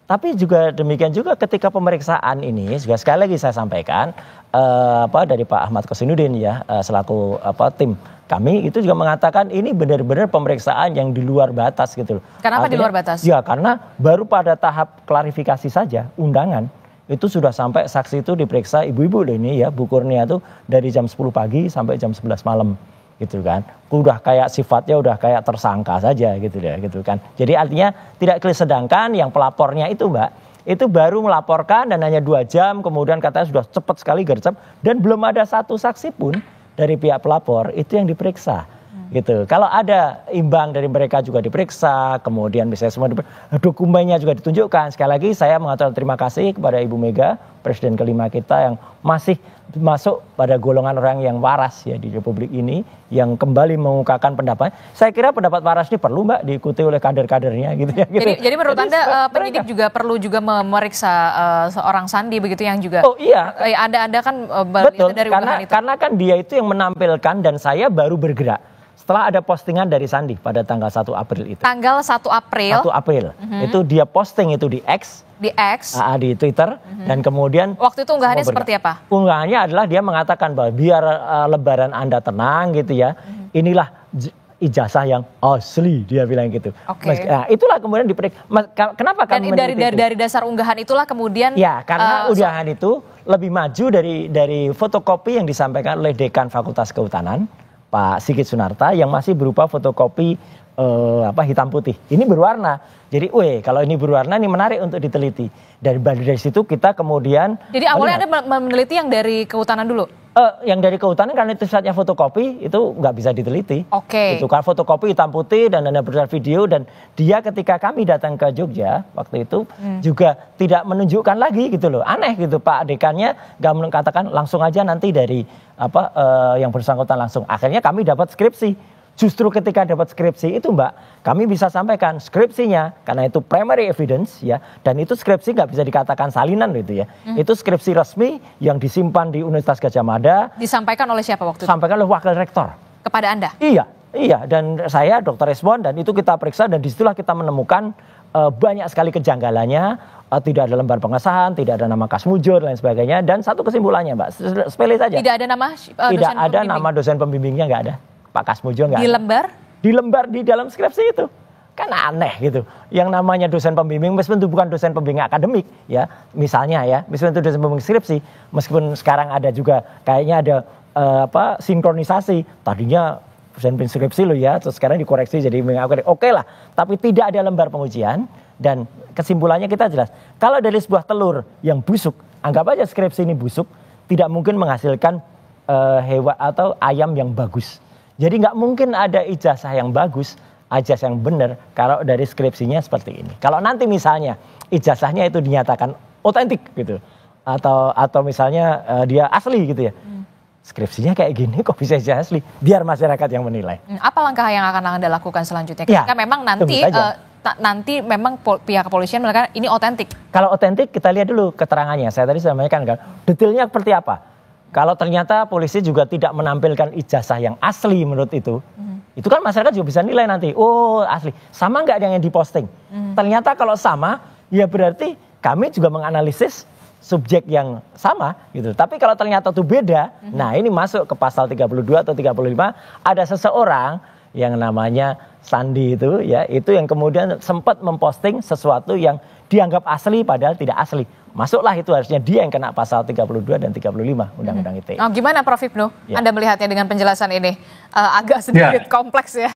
Tapi juga demikian juga ketika pemeriksaan ini, juga sekali lagi saya sampaikan dari Pak Ahmad Kosinudin ya selaku tim kami itu juga mengatakan ini benar-benar pemeriksaan yang di luar batas gitu loh. Kenapa di luar batas? Ya karena baru pada tahap klarifikasi saja undangan itu sudah sampai saksi itu diperiksa ibu-ibu loh ini ya Bu Kurnia tuh dari jam 10 pagi sampai jam 11 malam. Gitu kan, udah kayak sifatnya udah kayak tersangka saja gitu ya gitu kan. Jadi artinya tidak clear, sedangkan yang pelapornya itu Mbak, itu baru melaporkan dan hanya 2 jam kemudian katanya sudah cepat sekali gercep dan belum ada satu saksi pun dari pihak pelapor itu yang diperiksa. Gitu. Kalau ada imbang dari mereka juga diperiksa, kemudian misalnya semua dokumennya juga ditunjukkan. Sekali lagi saya mengatakan terima kasih kepada Ibu Mega, Presiden kelima kita yang masih masuk pada golongan orang yang waras ya di Republik ini, yang kembali mengungkapkan pendapat. Saya kira pendapat waras ini perlu Mbak diikuti oleh kader-kadernya gitu ya. Gitu. Jadi menurut Anda penyidik juga perlu juga memeriksa seorang Sandi begitu yang juga. Oh iya. Anda kan betul dari karena kan dia itu yang menampilkan dan saya baru bergerak setelah ada postingan dari Sandi pada tanggal 1 April itu. Tanggal 1 April. 1 April. Itu dia posting itu di X. Di X. Di Twitter. Dan kemudian. Waktu itu unggahannya seperti apa? Unggahannya adalah dia mengatakan bahwa biar lebaran Anda tenang gitu ya. Inilah ijazah yang asli, dia bilang gitu. Nah, itulah kemudian kenapa kami dari dasar unggahan itulah kemudian. Ya, karena unggahan itu lebih maju dari fotokopi yang disampaikan oleh Dekan Fakultas Kehutanan, Pak Sigit Sunarta, yang masih berupa fotokopi hitam putih. Ini berwarna. Jadi, kalau ini berwarna ini menarik untuk diteliti. Dari situ kita kemudian. Jadi awalnya Anda meneliti yang dari kehutanan dulu? Yang dari kehutanan karena itu saatnya fotokopi itu nggak bisa diteliti. Itu kan fotokopi hitam putih dan ada beredar video, dan dia ketika kami datang ke Jogja waktu itu juga tidak menunjukkan lagi gitu loh. Aneh gitu, Pak Dekannya nggak mengatakan langsung aja nanti dari yang bersangkutan langsung. Akhirnya kami dapat skripsi. Justru ketika dapat skripsi itu Mbak, kami bisa sampaikan skripsinya karena itu primary evidence ya, dan itu skripsi nggak bisa dikatakan salinan gitu ya. Itu skripsi resmi yang disimpan di Universitas Gadjah Mada. Disampaikan oleh siapa waktu itu? Disampaikan oleh wakil rektor. Kepada Anda? Iya, dan saya Dr. Resmond, dan itu kita periksa dan disitulah kita menemukan banyak sekali kejanggalannya. Tidak ada lembar pengesahan, tidak ada nama Kasmujur dan lain sebagainya. Dan satu kesimpulannya Mbak, sepele saja. Tidak ada nama tidak ada nama dosen pembimbingnya, nggak ada. Pak Kasmujur nggak ada. Di lembar? Di lembar di dalam skripsi itu. Kan aneh gitu. Yang namanya dosen pembimbing, meskipun itu bukan dosen pembimbing akademik ya. Misalnya ya, meskipun itu dosen pembimbing skripsi, meskipun sekarang ada juga kayaknya ada sinkronisasi. Tadinya dosen pembimbing skripsi loh ya, terus sekarang dikoreksi jadi oke lah. Tapi tidak ada lembar pengujian, dan kesimpulannya kita jelas. Kalau dari sebuah telur yang busuk, anggap aja skripsi ini busuk, tidak mungkin menghasilkan hewan atau ayam yang bagus. Jadi nggak mungkin ada ijazah yang bagus, ijazah yang benar kalau dari skripsinya seperti ini. Kalau nanti misalnya ijazahnya itu dinyatakan otentik gitu, atau misalnya dia asli gitu ya, skripsinya kayak gini kok bisa ijazah asli? Biar masyarakat yang menilai. Apa langkah yang akan Anda lakukan selanjutnya? Ketika memang nanti memang pihak kepolisian mengatakan ini otentik. Kalau otentik kita lihat dulu keterangannya. Saya tadi sampaikan kan, detailnya seperti apa. Kalau ternyata polisi juga tidak menampilkan ijazah yang asli menurut itu kan masyarakat juga bisa nilai nanti. Oh asli, sama nggak yang diposting? Ternyata kalau sama, ya berarti kami juga menganalisis subjek yang sama gitu. Tapi kalau ternyata itu beda, nah ini masuk ke pasal 32 atau 35, ada seseorang yang namanya Sandi itu ya, itu yang kemudian sempat memposting sesuatu yang dianggap asli padahal tidak asli. Masuklah itu, harusnya dia yang kena pasal 32 dan 35 Undang-Undang ITE. Gimana Prof Hipnu? Anda melihatnya dengan penjelasan ini agak sedikit kompleks ya?